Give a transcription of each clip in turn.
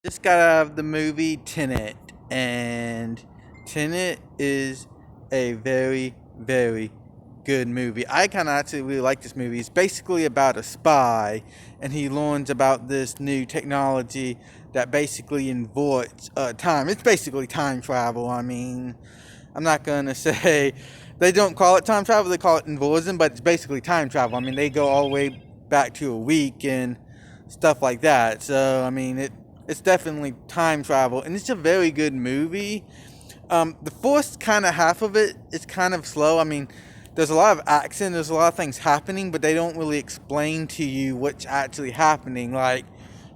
Just got out of the movie Tenet, and Tenet is a very, very good movie. I kind of actually really like this movie. It's basically about a spy, and he learns about this new technology that basically inverts time. It's basically time travel. I mean, I'm not gonna say they don't call it time travel; they call it inversion, but it's basically time travel. I mean, they go all the way back to a week and stuff like that. So I mean, it's definitely time travel, and it's a very good movie. The first kind of half of it is kind of slow. I mean, there's a lot of action, there's a lot of things happening, but they don't really explain to you what's actually happening. Like,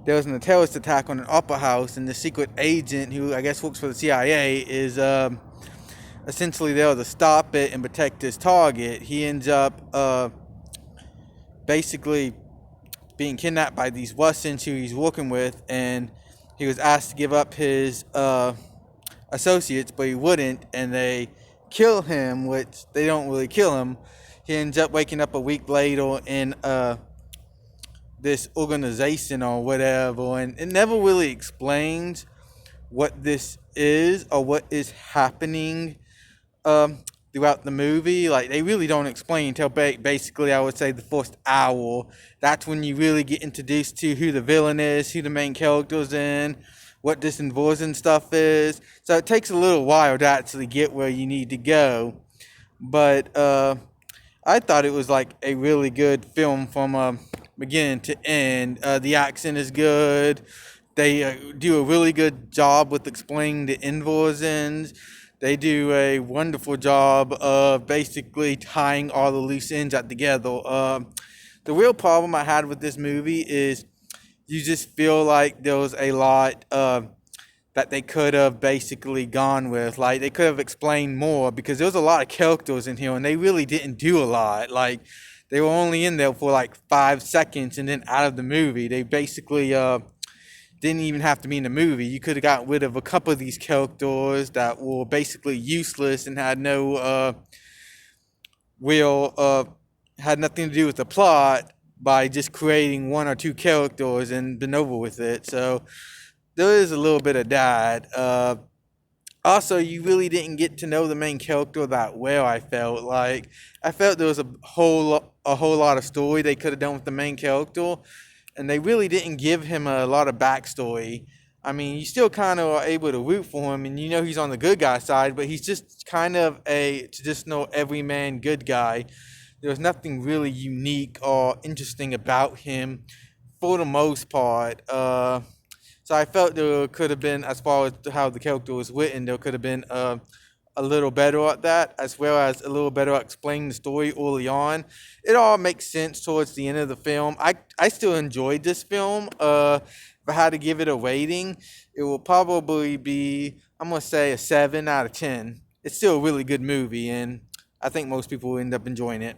there was a terrorist attack on an opera house, and the secret agent, who I guess works for the CIA, is essentially there to stop it and protect his target. He ends up basically being kidnapped by these Russians who he's working with, and he was asked to give up his associates, but he wouldn't, and they kill him, which they don't really kill him. He ends up waking up a week later in this organization or whatever, and it never really explains what this is or what is happening um, throughout the movie. Like, they really don't explain until basically, I would say, the first hour. That's when you really get introduced to who the villain is, who the main character's in, what this inversion stuff is. So it takes a little while to actually get where you need to go. But I thought it was like a really good film from beginning to end. The accent is good. They do a really good job with explaining the inversions. They do a wonderful job of basically tying all the loose ends up together. The real problem I had with this movie is you just feel like there was a lot that they could have basically gone with. Like, they could have explained more, because there was a lot of characters in here and they really didn't do a lot. Like, they were only in there for like 5 seconds and then out of the movie. They basically didn't even have to be in the movie. You could have got rid of a couple of these characters that were basically useless and had no real had nothing to do with the plot, by just creating one or two characters and been over with it. So there is a little bit of that. Also, you really didn't get to know the main character that well. I felt there was a whole lot of story they could have done with the main character, and they really didn't give him a lot of backstory. I mean, you still kind of are able to root for him, and you know he's on the good guy side, but he's just kind of a traditional everyman good guy. There was nothing really unique or interesting about him for the most part. So I felt there could have been, as far as how the character was written, there could have been a little better at that, as well as a little better at explaining the story early on. It all makes sense towards the end of the film. I still enjoyed this film. If I had to give it a rating, it will probably be, I'm going to say, a 7 out of 10. It's still a really good movie, and I think most people will end up enjoying it.